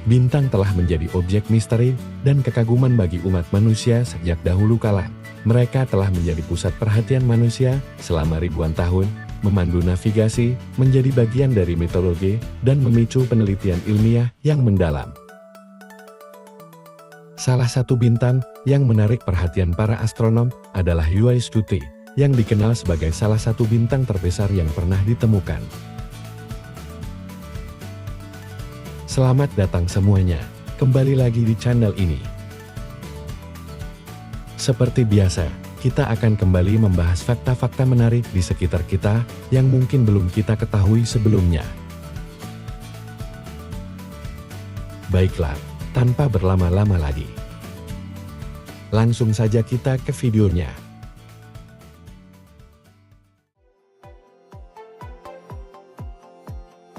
Bintang telah menjadi objek misteri dan kekaguman bagi umat manusia sejak dahulu kala. Mereka telah menjadi pusat perhatian manusia selama ribuan tahun, memandu navigasi, menjadi bagian dari mitologi, dan memicu penelitian ilmiah yang mendalam. Salah satu bintang yang menarik perhatian para astronom adalah Uae-Scuti, yang dikenal sebagai salah satu bintang terbesar yang pernah ditemukan. Selamat datang semuanya, kembali lagi di channel ini. Seperti biasa, kita akan kembali membahas fakta-fakta menarik di sekitar kita yang mungkin belum kita ketahui sebelumnya. Baiklah, tanpa berlama-lama lagi, langsung saja kita ke videonya.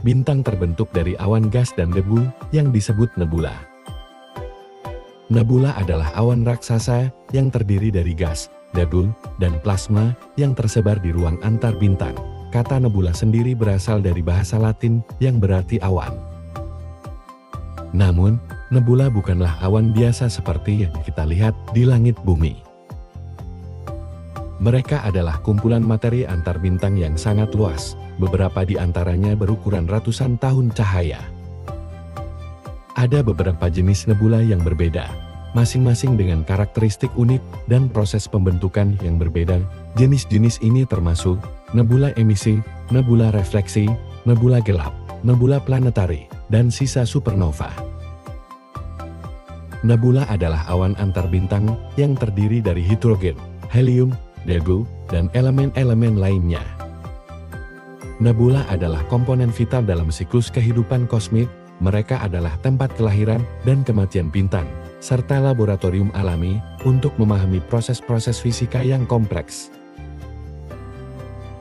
Bintang terbentuk dari awan gas dan debu yang disebut nebula. Nebula adalah awan raksasa yang terdiri dari gas, debu, dan plasma yang tersebar di ruang antar bintang. Kata nebula sendiri berasal dari bahasa Latin yang berarti awan. Namun, nebula bukanlah awan biasa seperti yang kita lihat di langit bumi. Mereka adalah kumpulan materi antar bintang yang sangat luas, beberapa di antaranya berukuran ratusan tahun cahaya. Ada beberapa jenis nebula yang berbeda, masing-masing dengan karakteristik unik dan proses pembentukan yang berbeda. Jenis-jenis ini termasuk nebula emisi, nebula refleksi, nebula gelap, nebula planetari, dan sisa supernova. Nebula adalah awan antar bintang yang terdiri dari hidrogen, helium, debu, dan elemen-elemen lainnya. Nebula adalah komponen vital dalam siklus kehidupan kosmik. Mereka adalah tempat kelahiran dan kematian bintang, serta laboratorium alami untuk memahami proses-proses fisika yang kompleks.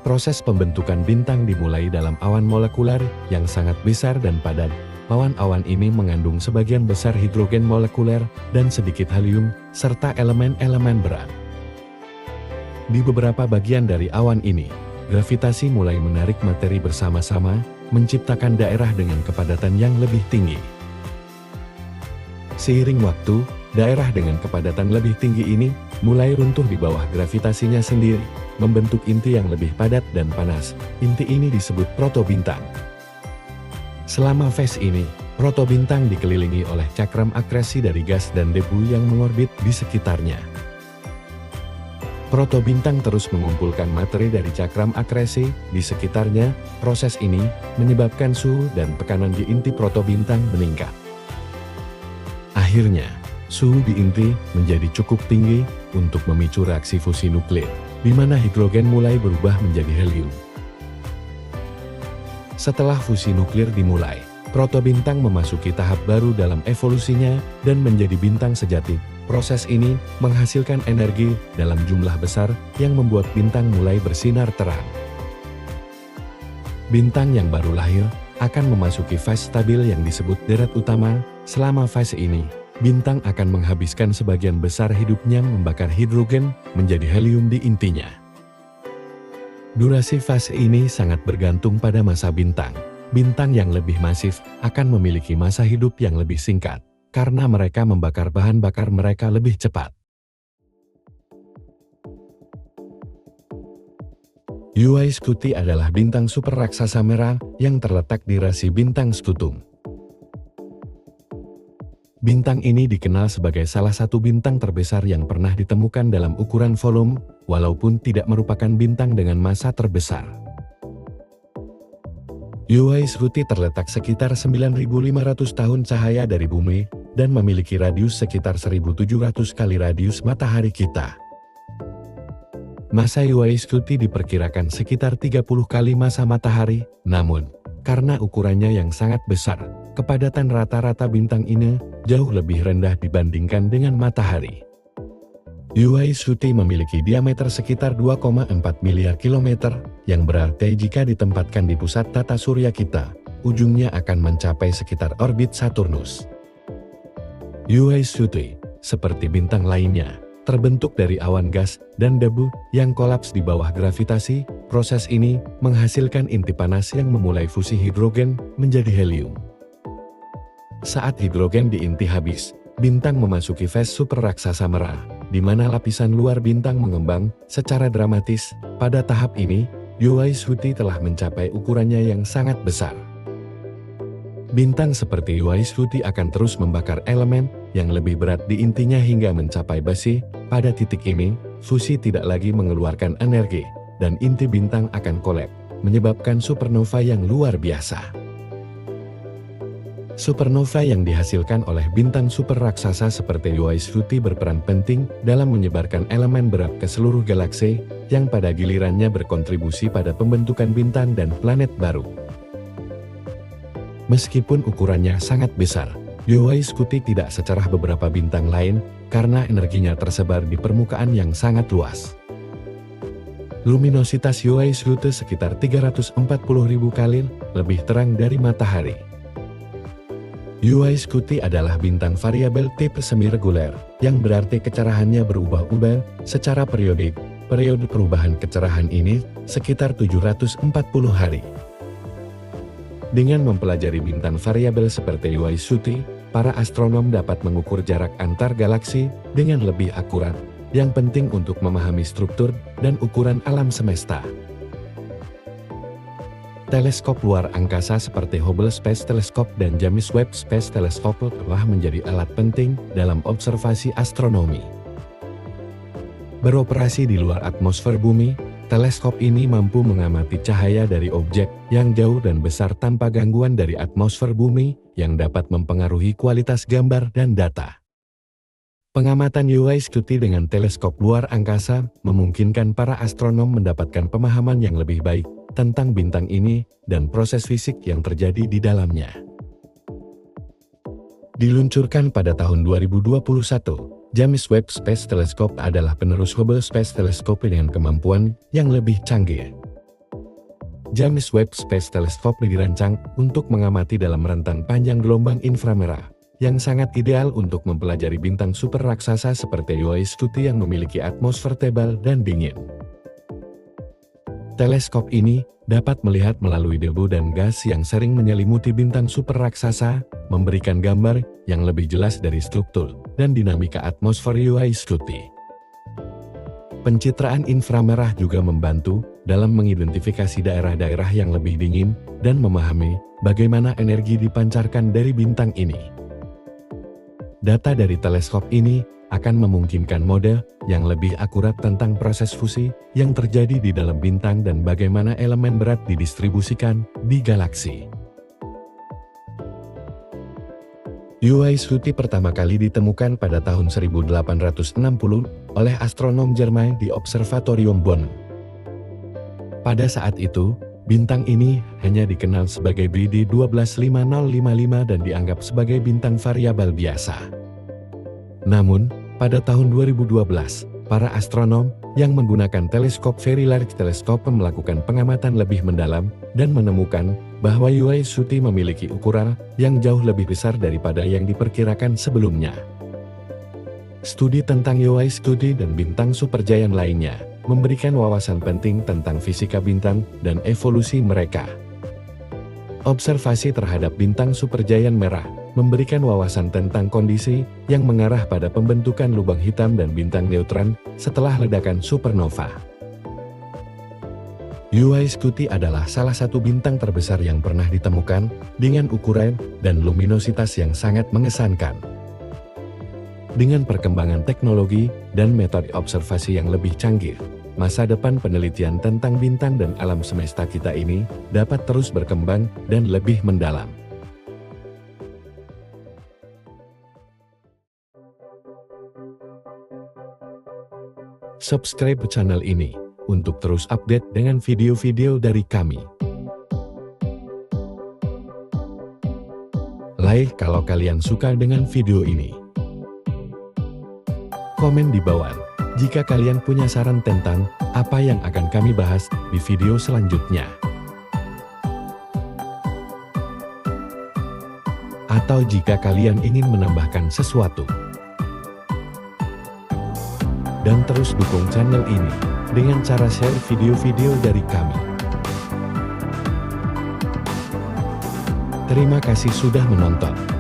Proses pembentukan bintang dimulai dalam awan molekuler yang sangat besar dan padat. Awan-awan ini mengandung sebagian besar hidrogen molekuler dan sedikit helium, serta elemen-elemen berat. Di beberapa bagian dari awan ini, gravitasi mulai menarik materi bersama-sama, menciptakan daerah dengan kepadatan yang lebih tinggi. Seiring waktu, daerah dengan kepadatan lebih tinggi ini mulai runtuh di bawah gravitasinya sendiri, membentuk inti yang lebih padat dan panas. Inti ini disebut protobintang. Selama fase ini, protobintang dikelilingi oleh cakram akresi dari gas dan debu yang mengorbit di sekitarnya. Protobintang terus mengumpulkan materi dari cakram akresi di sekitarnya. Proses ini menyebabkan suhu dan tekanan di inti protobintang meningkat. Akhirnya, suhu di inti menjadi cukup tinggi untuk memicu reaksi fusi nuklir, di mana hidrogen mulai berubah menjadi helium. Setelah fusi nuklir dimulai, protobintang memasuki tahap baru dalam evolusinya dan menjadi bintang sejati. Proses ini menghasilkan energi dalam jumlah besar yang membuat bintang mulai bersinar terang. Bintang yang baru lahir akan memasuki fase stabil yang disebut deret utama. Selama fase ini, bintang akan menghabiskan sebagian besar hidupnya membakar hidrogen menjadi helium di intinya. Durasi fase ini sangat bergantung pada massa bintang. Bintang yang lebih masif akan memiliki masa hidup yang lebih singkat, karena mereka membakar bahan bakar mereka lebih cepat. Uae-Scuti adalah bintang super raksasa merah yang terletak di rasi bintang Scutum. Bintang ini dikenal sebagai salah satu bintang terbesar yang pernah ditemukan dalam ukuran volume, walaupun tidak merupakan bintang dengan massa terbesar. Uae-Scuti terletak sekitar 9.500 tahun cahaya dari bumi, dan memiliki radius sekitar 1.700 kali radius matahari kita. Massa Uae-Scuti diperkirakan sekitar 30 kali massa matahari, namun, karena ukurannya yang sangat besar, kepadatan rata-rata bintang ini jauh lebih rendah dibandingkan dengan matahari. Uae-Scuti memiliki diameter sekitar 2,4 miliar kilometer, yang berarti jika ditempatkan di pusat tata surya kita, ujungnya akan mencapai sekitar orbit Saturnus. Uae-Scuti, seperti bintang lainnya, terbentuk dari awan gas dan debu yang kolaps di bawah gravitasi. Proses ini menghasilkan inti panas yang memulai fusi hidrogen menjadi helium. Saat hidrogen di inti habis, bintang memasuki fase super raksasa merah, di mana lapisan luar bintang mengembang secara dramatis. Pada tahap ini, Uaisuti telah mencapai ukurannya yang sangat besar. Bintang seperti Uaisuti akan terus membakar elemen yang lebih berat di intinya hingga mencapai besi. Pada titik ini, fusi tidak lagi mengeluarkan energi, dan inti bintang akan kolap, menyebabkan supernova yang luar biasa. Supernova yang dihasilkan oleh bintang super raksasa seperti Uaisuti berperan penting dalam menyebarkan elemen berat ke seluruh galaksi, yang pada gilirannya berkontribusi pada pembentukan bintang dan planet baru. Meskipun ukurannya sangat besar, Uaisuti tidak secerah beberapa bintang lain karena energinya tersebar di permukaan yang sangat luas. Luminositas Uaisuti sekitar 340.000 kali lebih terang dari matahari. Uaisuti adalah bintang variabel tipe semi-reguler, yang berarti kecerahannya berubah-ubah secara periodik. Periode perubahan kecerahan ini sekitar 740 hari. Dengan mempelajari bintang variabel seperti Uaisuti, para astronom dapat mengukur jarak antar galaksi dengan lebih akurat, yang penting untuk memahami struktur dan ukuran alam semesta. Teleskop luar angkasa seperti Hubble Space Telescope dan James Webb Space Telescope telah menjadi alat penting dalam observasi astronomi. Beroperasi di luar atmosfer bumi, teleskop ini mampu mengamati cahaya dari objek yang jauh dan besar tanpa gangguan dari atmosfer bumi, yang dapat mempengaruhi kualitas gambar dan data. Pengamatan Uaisuti dengan teleskop luar angkasa memungkinkan para astronom mendapatkan pemahaman yang lebih baik tentang bintang ini dan proses fisik yang terjadi di dalamnya. Diluncurkan pada tahun 2021, James Webb Space Telescope adalah penerus Hubble Space Telescope dengan kemampuan yang lebih canggih. James Webb Space Telescope dirancang untuk mengamati dalam rentan panjang gelombang inframerah, yang sangat ideal untuk mempelajari bintang super raksasa seperti Uaisuti yang memiliki atmosfer tebal dan dingin. Teleskop ini dapat melihat melalui debu dan gas yang sering menyelimuti bintang super raksasa, memberikan gambar yang lebih jelas dari struktur dan dinamika atmosfer Uaisuti. Pencitraan inframerah juga membantu dalam mengidentifikasi daerah-daerah yang lebih dingin dan memahami bagaimana energi dipancarkan dari bintang ini. Data dari teleskop ini akan memungkinkan model yang lebih akurat tentang proses fusi yang terjadi di dalam bintang dan bagaimana elemen berat didistribusikan di galaksi. Uaisuti pertama kali ditemukan pada tahun 1860 oleh astronom Jerman di Observatorium Bonn. Pada saat itu, bintang ini hanya dikenal sebagai BD 125055 dan dianggap sebagai bintang variabel biasa. Namun, pada tahun 2012, para astronom yang menggunakan teleskop Very Large Telescope melakukan pengamatan lebih mendalam dan menemukan bahwa Uaisuti memiliki ukuran yang jauh lebih besar daripada yang diperkirakan sebelumnya. Studi tentang Uaisuti dan bintang supergiant lainnya memberikan wawasan penting tentang fisika bintang dan evolusi mereka. Observasi terhadap bintang supergiant merah memberikan wawasan tentang kondisi yang mengarah pada pembentukan lubang hitam dan bintang neutron setelah ledakan supernova. Uaisuti adalah salah satu bintang terbesar yang pernah ditemukan dengan ukuran dan luminositas yang sangat mengesankan. Dengan perkembangan teknologi dan metode observasi yang lebih canggih, masa depan penelitian tentang bintang dan alam semesta kita ini dapat terus berkembang dan lebih mendalam. Subscribe channel ini untuk terus update dengan video-video dari kami. Like kalau kalian suka dengan video ini. Komen di bawah jika kalian punya saran tentang apa yang akan kami bahas di video selanjutnya. Atau jika kalian ingin menambahkan sesuatu. Dan terus dukung channel ini dengan cara share video-video dari kami. Terima kasih sudah menonton.